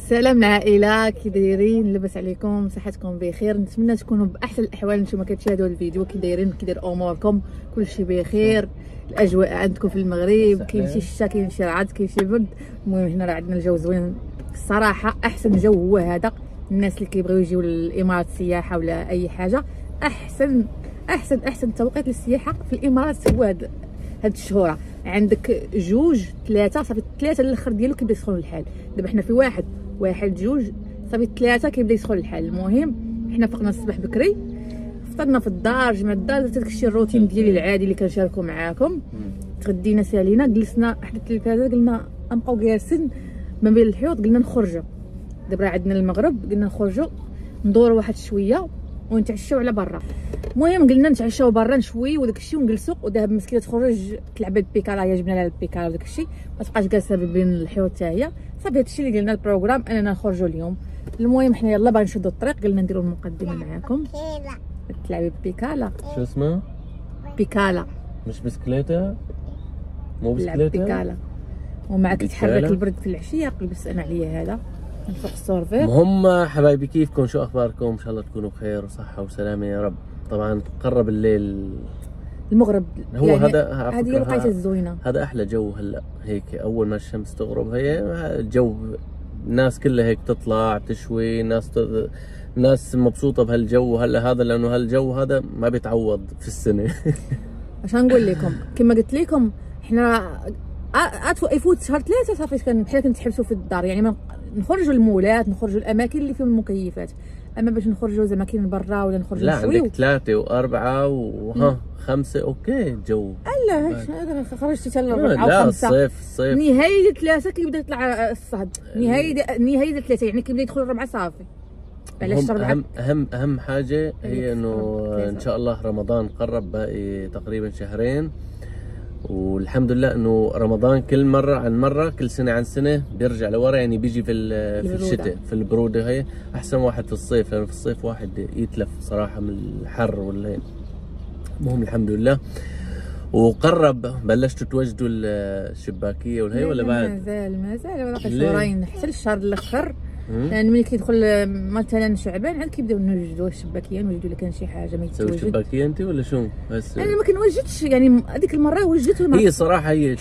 سلام العائله، كي دايرين؟ لاباس عليكم؟ صحتكم بخير؟ نتمنى تكونوا باحسن الاحوال. نتوما كتشاهدوا الفيديو كي دايرين؟ كي داير اموركم؟ كلشي بخير؟ الاجواء عندكم في المغرب كاين شي شتا، كاين شي رعد، كاين شي برد. المهم هنا راه عندنا الجو زوين الصراحه. احسن جو هو هذا. الناس اللي كيبغيو يجيو للامارات سياحه ولا اي حاجه، احسن توقيت للسياحه في الامارات هو هاد الشهوره. عندك جوج ثلاثه صافي، ثلاثه الاخر ديالو كيبدا يسخن الحال. دابا حنا في واحد جوج صافي، ثلاثه كيبدا يسخن الحال. المهم حنا فقنا الصباح بكري، فطرنا في الدار، جمع الدار، درت داكشي الروتين ديالي العادي اللي كنشاركو معاكم. تغدينا سالينا، جلسنا حدا التلفازه، قلنا نبقاو جالسين ما بين الحيوط، قلنا نخرجوا. دابا راه عندنا المغرب، قلنا نخرجوا ندوروا واحد شويه ونتعشاو على برا. المهم قلنا نتعشاو برا نشوي وداكشي ونجلسوا. ودهب مسكينه تخرج تلعب البيكالا، يعجبنا لها البيكالا وداكشي، ما تبقاش جالسه بين الحيوط حتى هي. صافي هادشي اللي قلنا البروغرام اننا نخرجوا اليوم. المهم حنا يلا باغي نشدوا الطريق، قلنا نديروا المقدمه معاكم. تلعبي بيكالا؟ شو اسمها؟ بيكالا، مش بسكليته؟ مو بسكليته؟ بيكالا. ومعك يتحرك البرد في العشيه، لبس انا عليا هذا من فوق السورفير. المهم حبايبي، كيفكم؟ شو اخباركم؟ ان شاء الله تكونوا بخير وصحه وسلامه يا رب. طبعا قرب الليل، المغرب هو يعني هذه الوقيته الزوينه. هذا احلى جو هلا هيك، اول ما الشمس تغرب هي الجو، الناس كلها هيك تطلع تشوي، ناس مبسوطه بهالجو هلا هذا، لانه هالجو هذا ما بيتعوض في السنه. عشان نقول لكم كما قلت لكم، احنا يفوت شهر 3 صافي بحال كنتحبسوا في الدار. يعني ما نخرجوا المولات، نخرجوا الاماكن اللي فيهم المكيفات، اما باش نخرجوا زعما كاين برا ولا نخرجوا لا نشويو. عندك 3 و4 وها 5 اوكي الجو. لا هذا خرجت حتى ل 4 لا و5. الصيف نهايه 3 كيبدا يطلع الصهد. نهايه 3 يعني كيبدا يدخل 4 صافي. علاش 4؟ اهم حاجه هي انه ان شاء الله رمضان قرب، باقي تقريبا شهرين، والحمد لله انه رمضان كل مره عن مره، كل سنه عن سنه بيرجع لورا. يعني بيجي في الشتاء، في البروده هي احسن واحد في الصيف، لانه في الصيف واحد يتلف صراحه من الحر ولا هيك. المهم الحمد لله وقرب. بلشتوا توجدوا الشباكيه والهي ولا بعد؟ مازال باقي شهرين حتى الشهر الاخر. لان ملي كيدخل مثلا شعبان عاد كيبداو نوجدوا الشباكيه، نوجدوا الا كان شي حاجه ما يتوجد. تسوي شباكيه انت ولا شو؟ بس انا ما كنوجدش، يعني هذيك المره وجدتهم. هي صراحه هي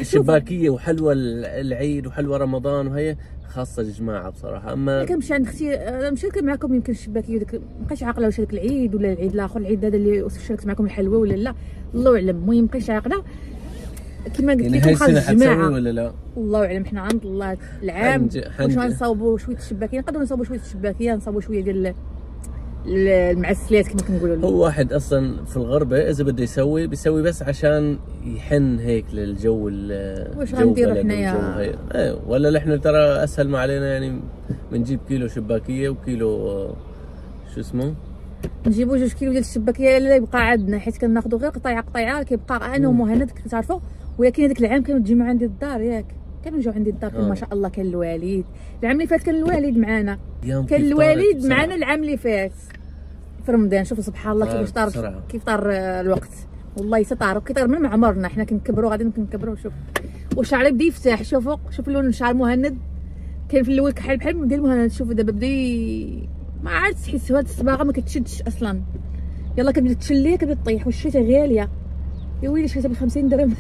شباكيه وحلوه العيد وحلوه رمضان، وهي خاصه الجماعه بصراحه. اما كنمشي عند اختي، مشاركه معكم يمكن الشباكيه ديك، مابقيتش عاقله واش هذاك العيد ولا العيد الاخر، العيد هذا اللي شاركت معكم الحلوه ولا لا، الله اعلم. المهم مابقيتش عاقله كما قلت لكم. خاص الجماعه ولا لا، الله اعلم. حنا عند الله العام واش غنصاوبوا شويه الشباكيه، نقدروا نصاوبوا شويه الشباكيه، نصاوبوا شويه ديال المعسلات كما كنقولوا. هو واحد اصلا في الغربه اذا بده يسوي بيسوي بس عشان يحن هيك للجو. واش غنديروا حنايا؟ ولا احنا ترى اسهل ما علينا، يعني بنجيب كيلو شباكيه وكيلو شو اسمه، نجيبوا 2 كيلو ديال الشباكيه اللي يبقى عندنا، حيت كناخذوا غير قطيعه كيبقى انا ومهند كتعرفوا. ولكن هذاك العام كانوا تجمعوا عندي الدار، ياك كانوا يجوا عندي الدار. ما شاء الله كان الوالد العام اللي فات، كان الوالد معنا، كان الوالد معنا العام اللي فات في رمضان. شوفوا سبحان الله كيف طار الوقت. والله طار كيطير من عمرنا. حنا كنكبروا غادي كنكبروا. شوف وشعري بدا يفتح. شوفوا لون شعر مهند، كان في الاول كحل ديال مهند. شوفوا دابا بدا ما عرفتش، تحس هاد الصباغه ما كتشدش اصلا. يلا كتبدا تشليه، كتبدا تطيح. والشتا غاليه يا ويلي، شريتها ب 50 درهم.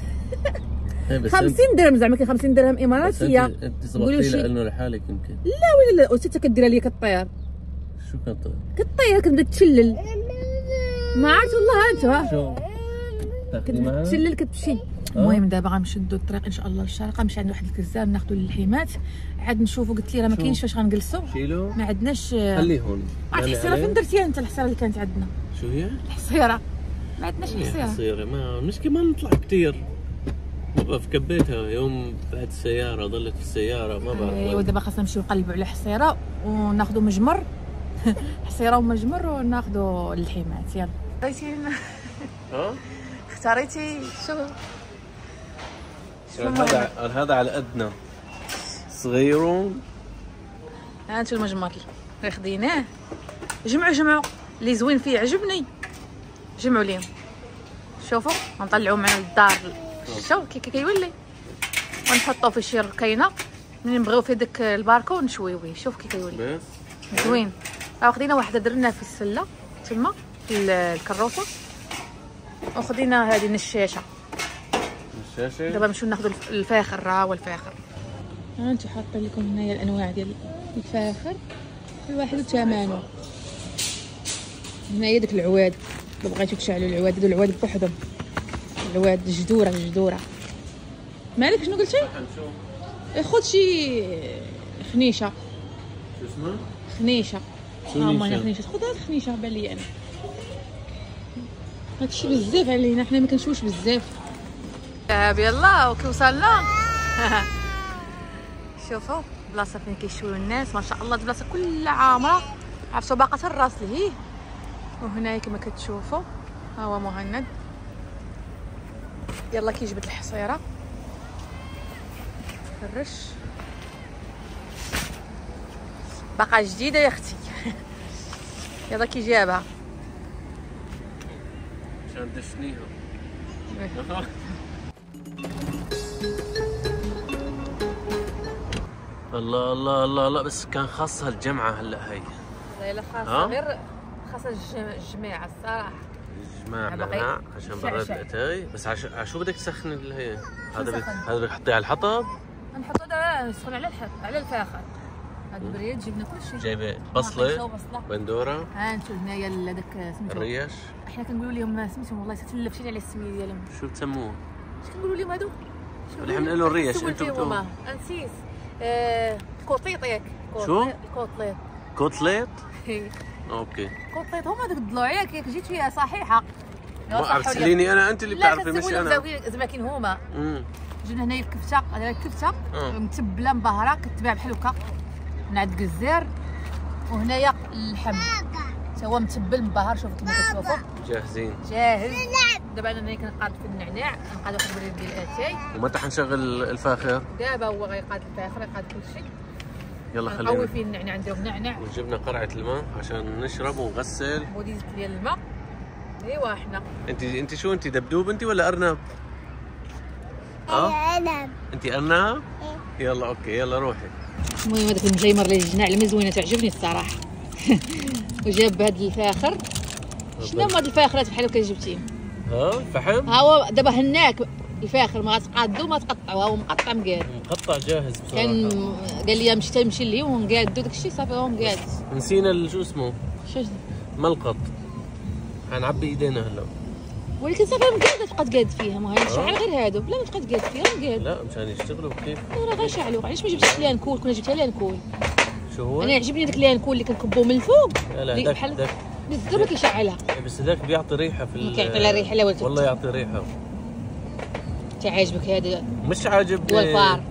50 درهم زعما، كاين 50 درهم اماراتيه. انت صبغتي لانه لحالك يمكن. لا ولا وحتى كديرها ليا كطير. شو كطير؟ كطير كتبدا تشلل. ما عرفت والله. انت شو كتبدا تشلل كتمشي. المهم دابا غنشدوا الطريق ان شاء الله للشارقه. نمشي عند واحد الكزاب ناخذوا اللحيمات، عاد نشوفوا. قلت لي راه ما كاينش فاش غنجلسوا، ما عندناش. خليه هون. الحصيره فين درتيها انت؟ الحصيره اللي كانت عندنا شو هي؟ الحصيره ما عندناش الحصيره. ما مش كمان نطلع كثير. وقف كبيتها يوم بعد السياره، ظلت في السياره ما بعرف. ايوا دابا خاصنا نمشيو نقلبوا على حصيره وناخذوا مجمر. حصيره ومجمر وناخذوا اللحيمات. يلا اختاريتي اختاريتي شو هذا على قدنا صغيرون. هانتو المجمر اللي خديناه. جمعوا اللي زوين فيه عجبني، جمعوا ليهم. شوفوا غنطلعوه معنا للدار. شوف كي كيولي ونحطوه في شي ركينه ملي نبغيو في داك الباركون نشويوه. شوف كي كيولي زوين. خدينا واحده درنا في السله تما في الكروسه، وخدينا هذه النشاشه. دابا نمشيو ناخذ الفاخر. ها هو الفاخر. ها انتم حاطين لكم هنايا الانواع ديال الفاخر، كل واحد وثمنه. هنايا داك العواد، الا بغيتو تشعلوا العواد، هادو العواد بوحدهم، العواد الجدوره. مالك شنو قلتي؟ خذ شي خنيشه. شو اسمه؟ خنيشه. هما خنيشه. خذ هاد الخنيشه بان لي انا. هادشي بزاف علينا، حنا ما كنشوفوش بزاف. يلا وكي وصلنا شوفوا بلاصه فين كيشويو الناس، ما شاء الله البلاصه كلها عامره. عرفتوا باقه الراس لهيه. وهنايا كما كتشوفوا ها هو مهند. يلا كي جبت الحصيره فرش. باقه جديده يا اختي. يلا كي جابها عشان تشنيها. الله الله الله الله، بس كان خاصها الجمعة هلا هي. لا خاصة غير خاصة الجماعة الصراحة. الجماعة لها عشان برد الاتاي. بس عشو بدك تسخني هي؟ هذا بدك تحطيه على الحطب؟ نحطو دابا نسخن على الفاخر. هاد البريد جبنا كلشي. جايبه بصلة بندورة. ها انتو هنايا داك سميتو الريش. احنا كنقولوا لهم سميتهم والله تلفتيني على السميه ديالهم. شو تسموه؟ اش كنقولوا لهم هادو؟ اللي حنا نقولوا الريش انتو نسيت. كوطيط ياك. شو؟ كوطليط. كوتليت؟ اوكي. كوطليط هما داك الضلوع ياك جيت فيها صحيحه. ما عرفت تساليني انا، انت اللي بتعرفي ماشي انا. لا زماكين هما. جبنا هنايا الكفته، هذا الكفته متبله مبهره كتباع بحال هكا من عند كزار. وهنايا اللحم حتى هو متبل مبهر. شوفوا كما كتشوفوا جاهزين. جاهز. دابا انا كنقاد في النعناع، كنقاد واحد البريد ديال الاتاي. ومتى حنشغل الفاخر؟ دابا هو غيقاد الفاخر، يقاد كلشي. يلا خلينا نقوي فيه النعناع. نديرو نعناع وجبنا قرعه الماء عشان نشرب ونغسل. وديزت ديال الماء. ايوا حنا انت شو انت دبدوب انت ولا ارنب؟ ارنب. انت ارنب؟ يلا اوكي يلا روحي. المهم هذاك المجيمر اللي جبنا على زوينه تعجبني الصراحه. وجاب هذا الفاخر. شنو هما هاد الفاخرات بحال هكا جبتيهم؟ الفحم. ها هو دابا هناك الفاخر ما غتقادو ما تقطعو. ها هو مقطع مقاد. مقطع جاهز بصراحه. كان قال لي نمشي ليه ونقادو داكشي صافي هو مقاد. نسينا شو اسمه؟ شو ملقط. حنعبي ايدينا هلا. ولكن صافي مقاده تبقى تقاد فيها. ما هي شعل غير هادو بلا ما تبقى تقاد فيها مقاد. لا مشان يشتغلوا كيف؟ راه غيشعلوا. علاش ما جبتيش لانكول؟ كنا جبتها لانكول. شو هو؟ انا يعجبني داك لانكول اللي كنكبوه من الفوق. لا بحال بالضبط كيشعلها. بس هذاك بيعطي ريحه في ما كيعطي لا ريحه لا والو. والله يعطي ريحه. انت عاجبك هذا؟ مش عاجبني. هو الفار.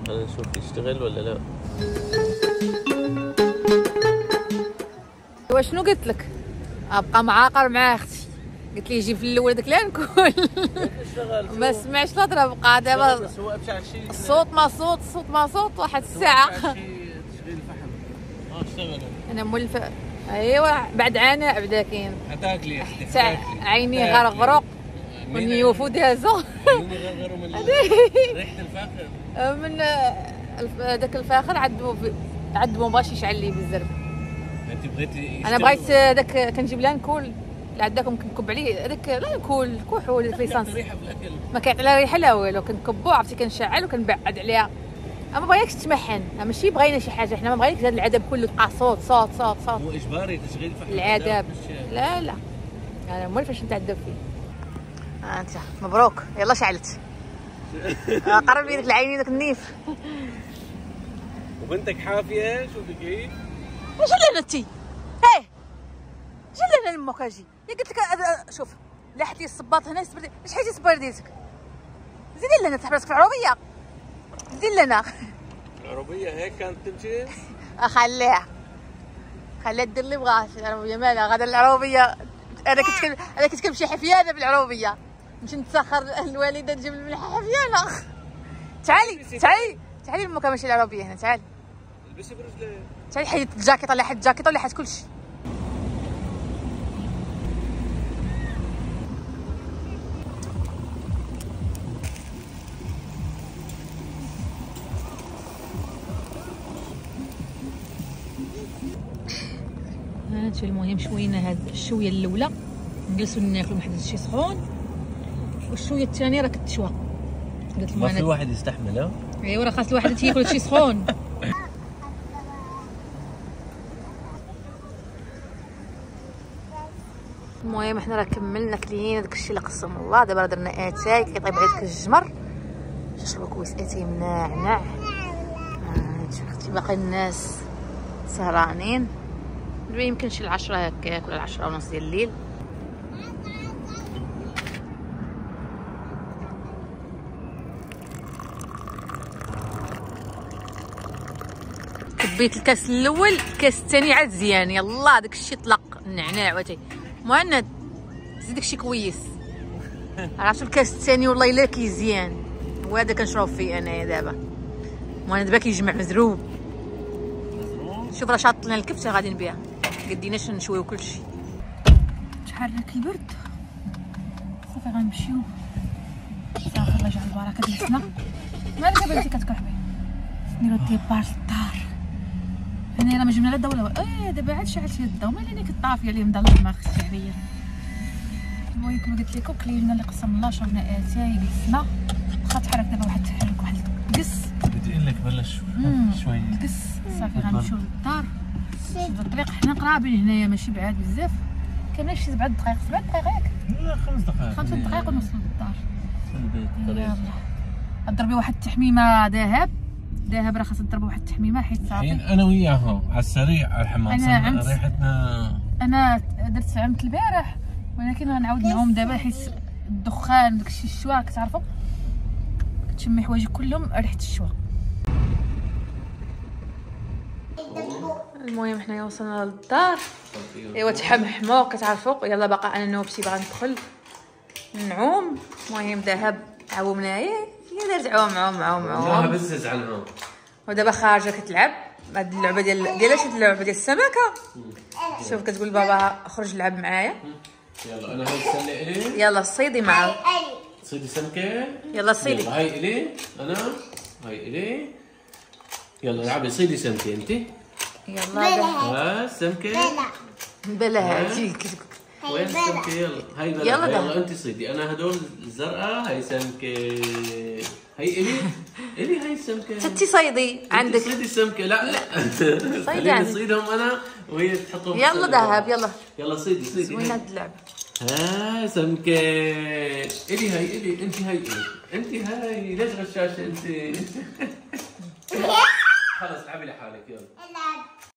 خلينا نشوف يشتغل ولا لا. ايوا شنو قلت لك؟ ابقى معاقر مع اختي. قلت لي جيب في الاول داك لانكول. ما سمعش الهضره. بقى دابا الصوت ما صوت واحد الساعه. انا مولفه. ايوا بعد عناء بدا كاين. تاكلي عيني غرغرق ونيوفو دازو. عيني غرغروا من ريحه الفاخر. من داك الفاخر عندو باش يشعل لي بالزرب. انت بغيتي؟ انا بغيت داك كنجيب لانكول اللي عندكم كنكب عليه هذاك لانكول كحول الفيسانس. ما كيعطي لا ريحه لا والو. كنكبو عرفتي كنشعل وكنبعد عليها. ما بغيناكش تمحن. ماشي بغينا شي حاجه. حنا ما بغيناش هذا العذاب كله تبقى صوت. هو اجباري تشغيل فحم العذاب. لا انا مول فاش نتعذب فيه. انت مبروك. يلا شعلت. قربي ديك العينين داك النيف. وبنتك حافيه شو بكي؟ اش لنا انت؟ ايه اش لنا لمك اجي؟ قلت لك شوف لاحتي الصباط هنا سبردي. اش حيتي سبرديتك؟ زيدي لنا تحبسك في العربيه. زيد لنا. العربيه هيك كانت تمشي؟ خليها دير اللي بغاها. العربيه مالها غدا العربيه. انا كنت كنمشي حفيانه بالعربيه. نمشي نتسخر الوالده تجيب الملحه حفيانه. تعالي لمك ماشي العربيه هنا. تعالي البسي برجليك. تعالي حيد الجاكيطه اللي حيد الجاكيطه اللي حيد كلشي. هادشي. المهم شوينا هاد الشويه الاولى نجلسوا ناكلوا واحد الشي سخون، والشويه الثانيه راه كتشوى. قالت ما في واحد يستحمل. ايوا راه خاص الواحد تياكل شي سخون. المهم حنا راه كملنا كلينا داكشي اللي قسم الله. دابا راه درنا اتاي كيطيب عندك الجمر. شربوا كويس اتاي منعنع. شفتي باقي الناس سهرانين. دابا يمكن شي 10 هكاك ولا 10 ونص ديال الليل. كبيت الكاس الاول، الكاس الثاني عاد زيان. يلا داكشي طلق النعناع واتاي. مهند زيد داكشي كويس. عرفتوا الكاس الثاني والله الا كيزيان، وهذا كنشرب فيه انايا دابا. مهند دابا كيجمع مزروب. شوف راه شاط لنا الكفته غاديين بها، قديناش نشويو كلشي. تحرك البرد صافي غنمشيو. صافي الله يجعل البركه جلسنا. مالك دابا انت كتكحبي نديرو الديبار للدار. هنا راه ما جبنا لا الضو ولا دابا عاد شعلت لي الضو. مالي انا كطافيه اللي مضل ما خصش عليا. المهم كما قلت لكم كلينا اللي قسم الله شربنا اتاي جلسنا. واخا تحرك دابا واحد التحرك واحد القص. بدي لك بلش شويه القص. صافي غنمشيو للدار. الطريق حنا قرابين هنايا ماشي بعاد بزاف. كاين شي 7 دقائق 7 دقائق ياك؟ لا 5 دقائق 5 دقائق ونوصلوا للدار. يلا نضربي واحد التحميمه ذهب. ذهب راه خاص نضربوا واحد التحميمه حيت صافي. الحين انا وياها على السريع على الحمام. ريحتنا انا درت عمت البارح، ولكن غنعاود نعوم دابا حيت الدخان داكشي الشوا كتعرفوا كتشمي حوايجك كلهم ريحه الشوا. المهم حنايا وصلنا للدار. ايوا تحمحموا كتعرفوا. يلا باقا انا نوبتي باغا ندخل نعوم. المهم ذهب عومنايا هي دارت عوم بزز عنهم. ودابا خارجه كتلعب هاد اللعبه ديال اش اللعبه ديال السمكه. شوف كتقول بابا خرج لعب معايا. يلا انا هاي السله الي. يلا صيدي معاه. صيدي سمكه. يلا صيدي. هاي الي انا هاي الي. يلا لعبي صيدي سمكه انت. يلا سمكه بلا هاجي. وين السمكه؟ يلا هاي بلا. يلا انت صيدي. انا هدول الزرقاء هاي سمكه. هاي الي هاي السمكه. ستي صيدي عندك. صيدي السمكه. لا صيدي عندك. صيدهم انا وهي تحطهم. يلا ذهب يلا صيدي. زوينه هاد اللعبه. سمكه الي. هاي الي انت. هاي الي انت. هاي ليش غشاشه انت؟ خلص العبي لحالك. يلا